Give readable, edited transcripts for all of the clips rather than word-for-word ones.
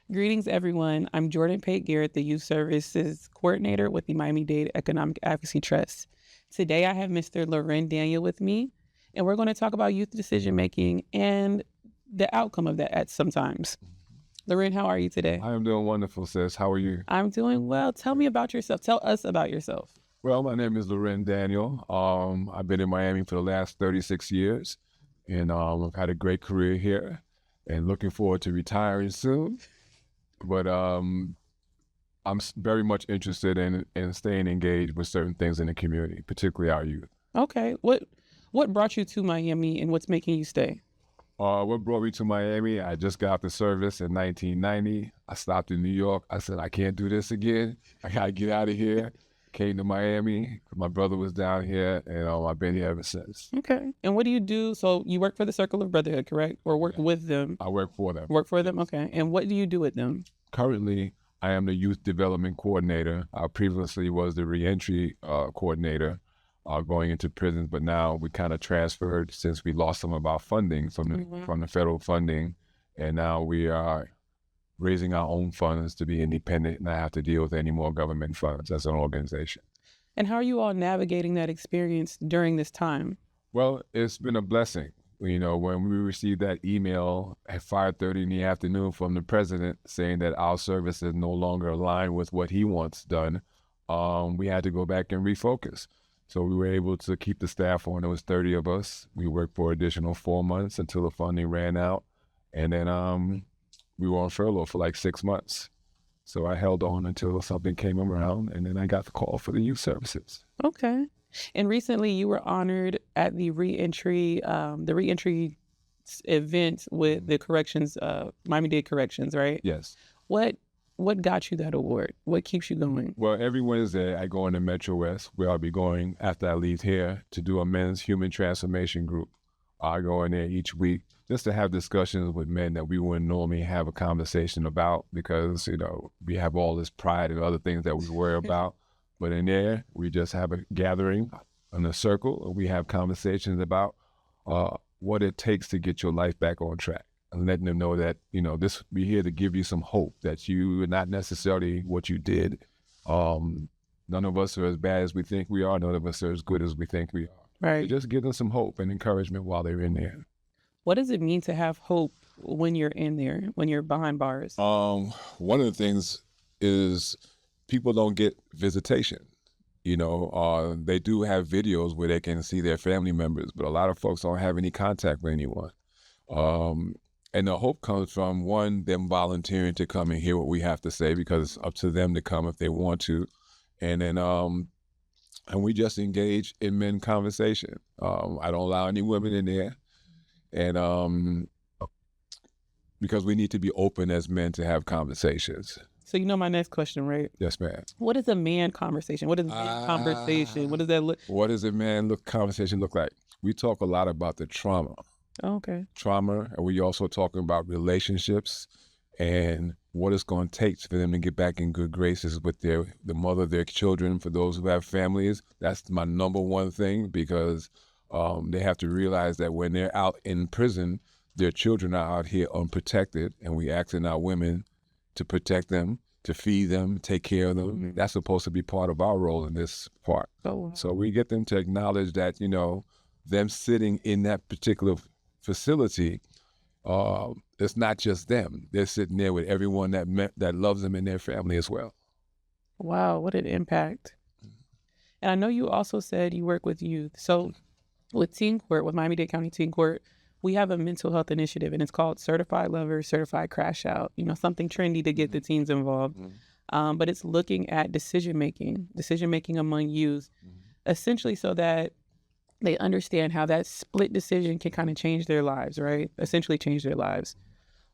Greetings, everyone. I'm Jordan Pate-Garrett, the Youth Services Coordinator with the Miami-Dade Economic Advocacy Trust. Today, I have Mr. Loren Daniel with me, and we're going to talk about youth decision-making and the outcome of that at sometimes. Loren, how are you today? I am doing wonderful, sis. How are you? I'm doing well. Tell me about yourself. Tell us about yourself. Well, my name is Loren Daniel. I've been in Miami for the last 36 years, and I've had a great career here and looking forward to retiring soon. But I'm very much interested in staying engaged with certain things in the community, particularly our youth. Okay. What brought you to Miami and what's making you stay? What brought me to Miami? I just got off the service in 1990. I stopped in New York. I said, I can't do this again. I got to get out of here. Came to Miami. My brother was down here, and I've been here ever since. Okay. And what do you do? So you work for the Circle of Brotherhood, correct? Or work with them? I work for them. Work for them? Okay. And what do you do with them? Currently, I am the Youth Development Coordinator. I previously was the Reentry Coordinator going into prisons, but now we kind of transferred since we lost some of our funding from the federal funding, and now we are raising our own funds to be independent and not have to deal with any more government funds as an organization. And how are you all navigating that experience during this time? Well, it's been a blessing. You know, when we received that email at 5:30 in the afternoon from the president saying that our service is no longer aligned with what he wants done, we had to go back and refocus. So we were able to keep the staff on. It was 30 of us. We worked for additional 4 months until the funding ran out. And then we were on furlough for like 6 months. So I held on until something came around, and then I got the call for the youth services. Okay. And recently you were honored at the reentry event with the corrections, Miami-Dade Corrections, right? Yes. What got you that award? What keeps you going? Well, every Wednesday I go into Metro West, where I'll be going after I leave here to do a men's human transformation group. I go in there each week just to have discussions with men that we wouldn't normally have a conversation about because, you know, we have all this pride and other things that we worry about. But in there, we just have a gathering in a circle, and we have conversations about what it takes to get your life back on track. And letting them know that, you know, we're here to give you some hope that you are not necessarily what you did. None of us are as bad as we think we are. None of us are as good as we think we are. Right. So just give them some hope and encouragement while they're in there. What does it mean to have hope when you're in there, when you're behind bars? One of the things is people don't get visitation. You know, they do have videos where they can see their family members, but a lot of folks don't have any contact with anyone. And the hope comes from, one, them volunteering to come and hear what we have to say because it's up to them to come if they want to. And then, and we just engage in men conversation. I don't allow any women in there. And because we need to be open as men to have conversations. So you know my next question, right? Yes, ma'am. What is a man conversation? What is a man conversation? What does that look? What does a man conversation look like? We talk a lot about the trauma. Oh, okay. Trauma, and we also talking about relationships and what it's going to take for them to get back in good graces with the mother of their children. For those who have families, that's my number one thing because they have to realize that when they're out in prison, their children are out here unprotected, and we asking our women to protect them, to feed them, take care of them. Mm-hmm. That's supposed to be part of our role in this part. Oh, wow. So we get them to acknowledge that, you know, them sitting in that particular facility, it's not just them. They're sitting there with everyone that loves them and their family as well. Wow, what an impact. And I know you also said you work with youth. So with Teen Court, with Miami-Dade County Teen Court, we have a mental health initiative, and it's called Certified Lover, Certified Crash Out, you know, something trendy to get the teens involved. Mm-hmm. But it's looking at decision-making among youth, essentially so that they understand how that split decision can kind of change their lives, right? Essentially change their lives.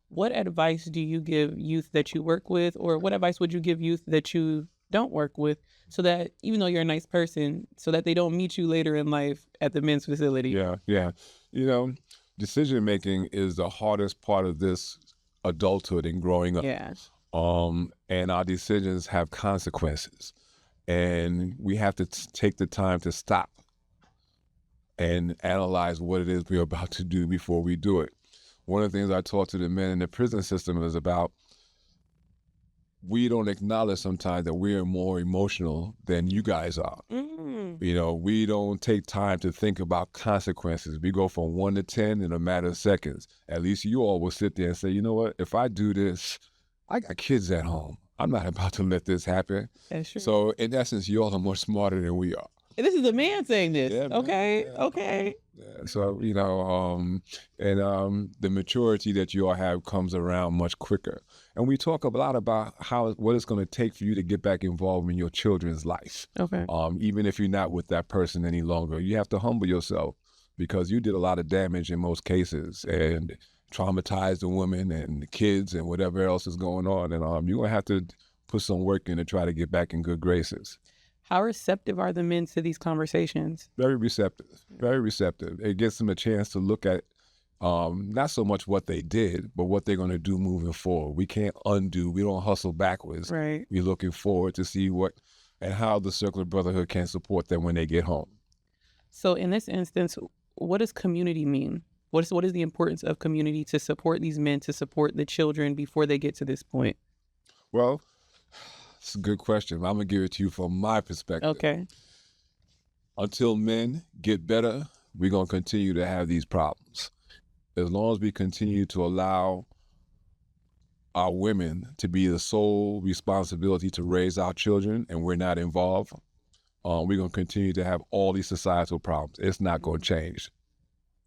What advice do you give youth that you work with, or what advice would you give youth that you don't work with, so that even though you're a nice person, so that they don't meet you later in life at the men's facility? Yeah. You know, decision-making is the hardest part of this adulthood and growing up. Yeah. And our decisions have consequences. And we have to take the time to stop and analyze what it is we're about to do before we do it. One of the things I taught to the men in the prison system is about we don't acknowledge sometimes that we're more emotional than you guys are. You know, we don't take time to think about consequences. We go from 1 to 10 in a matter of seconds. At least you all will sit there and say, you know what, if I do this, I got kids at home. I'm not about to let this happen. That's true. So in essence, you all are more smarter than we are. This is a man saying this. Yeah, man. Okay. Yeah. Okay. Yeah. So, you know, the maturity that you all have comes around much quicker. And we talk a lot about what it's going to take for you to get back involved in your children's life. Okay. Even if you're not with that person any longer, you have to humble yourself because you did a lot of damage in most cases and traumatized the women and the kids and whatever else is going on. And you're going to have to put some work in to try to get back in good graces. How receptive are the men to these conversations? Very receptive, very receptive. It gives them a chance to look at not so much what they did, but what they're going to do moving forward. We can't undo. We don't hustle backwards. Right. We're looking forward to see what and how the Circle of Brotherhood can support them when they get home. So in this instance, what does community mean? What is the importance of community to support these men, to support the children before they get to this point? Well, it's a good question. I'm going to give it to you from my perspective. Okay. Until men get better, we're going to continue to have these problems. As long as we continue to allow our women to be the sole responsibility to raise our children and we're not involved, we're going to continue to have all these societal problems. It's not going to change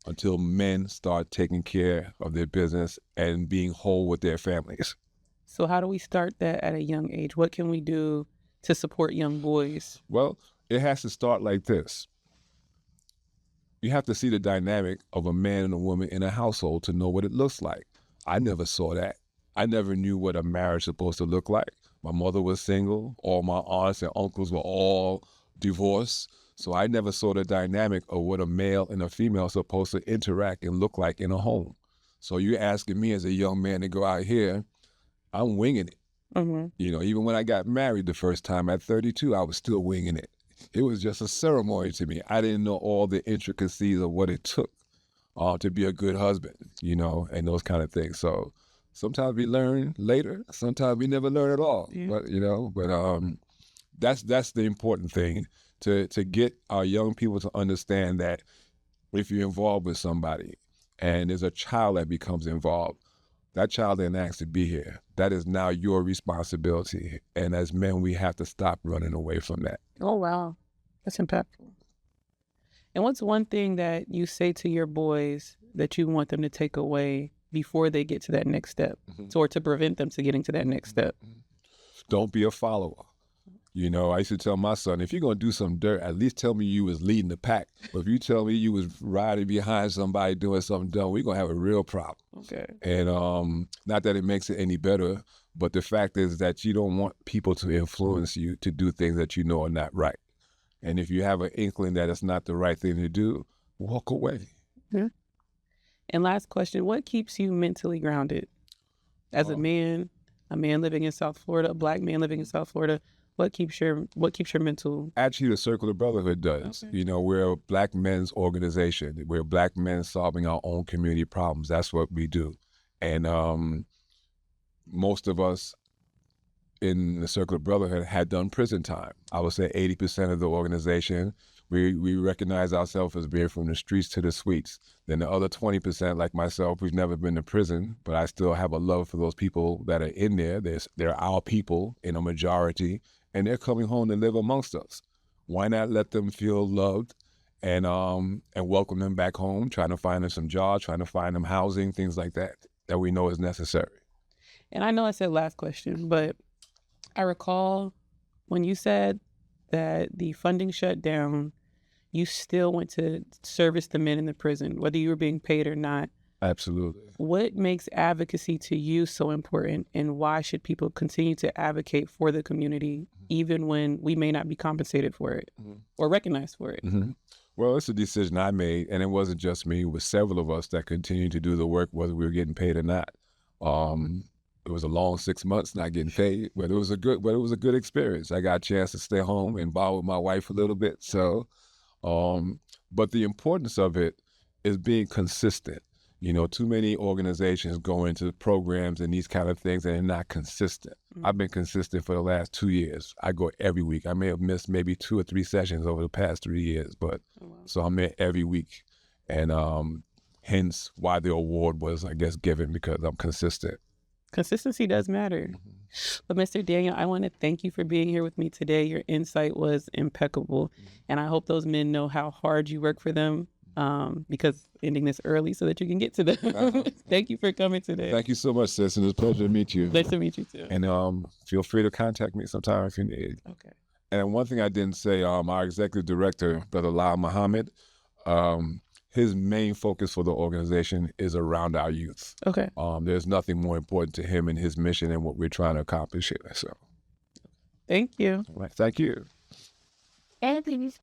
until men start taking care of their business and being whole with their families. So how do we start that at a young age? What can we do to support young boys? Well, it has to start like this. You have to see the dynamic of a man and a woman in a household to know what it looks like. I never saw that. I never knew what a marriage is supposed to look like. My mother was single. All my aunts and uncles were all divorced. So I never saw the dynamic of what a male and a female are supposed to interact and look like in a home. So you're asking me as a young man to go out here, I'm winging it. Mm-hmm. You know, even when I got married the first time at 32, I was still winging it. It was just a ceremony to me. I didn't know all the intricacies of what it took to be a good husband, you know, and those kind of things. So sometimes we learn later, sometimes we never learn at all. Yeah. But you know, that's the important thing to get our young people to understand that if you're involved with somebody and there's a child that becomes involved, that child didn't ask to be here. That is now your responsibility. And as men, we have to stop running away from that. Oh, wow. That's impactful. And what's one thing that you say to your boys that you want them to take away before they get to that next step, or to prevent them to getting to that next step? Don't be a follower. You know, I used to tell my son, if you're going to do some dirt, at least tell me you was leading the pack. But if you tell me you was riding behind somebody doing something dumb, we're going to have a real problem. Okay. And not that it makes it any better, but the fact is that you don't want people to influence you to do things that you know are not right. And if you have an inkling that it's not the right thing to do, walk away. Yeah. And last question, what keeps you mentally grounded? As a man living in South Florida, a Black man living in South Florida, what keeps your mental? Actually, the Circle of Brotherhood does. Okay. You know, we're a Black men's organization. We're Black men solving our own community problems. That's what we do. And most of us in the Circle of Brotherhood had done prison time. I would say 80% of the organization, we recognize ourselves as being from the streets to the suites. Then the other 20%, like myself, we've never been to prison, but I still have a love for those people that are in there. They're our people in a majority, and they're coming home to live amongst us. Why not let them feel loved and welcome them back home, trying to find them some jobs, trying to find them housing, things like that we know is necessary. And I know I said last question, but I recall when you said that the funding shut down, you still went to service the men in the prison, whether you were being paid or not. Absolutely. What makes advocacy to you so important, and why should people continue to advocate for the community even when we may not be compensated for it or recognized for it? Well, it's a decision I made, and it wasn't just me. It was several of us that continued to do the work, whether we were getting paid or not. It was a long 6 months not getting paid, but it was a good experience. I got a chance to stay home and bond with my wife a little bit. So, but the importance of it is being consistent. You know, too many organizations go into programs and these kind of things and they're not consistent. I've been consistent for the last 2 years. I go every week. I may have missed maybe 2 or 3 sessions over the past 3 years, but so I'm there every week. And hence why the award was, I guess, given, because I'm consistent. Consistency does matter. But Mr. Daniel, I want to thank you for being here with me today. Your insight was impeccable. And I hope those men know how hard you work for them, because ending this early so that you can get to them. Thank you for coming today. Thank you so much, sis. And it's a pleasure to meet you. Nice to meet you too. And feel free to contact me sometime if you need. Okay. And one thing I didn't say, our executive director, Brother Lal Muhammad, his main focus for the organization is around our youth. Okay. There's nothing more important to him and his mission and what we're trying to accomplish here. So, thank you. thank you. Anthony's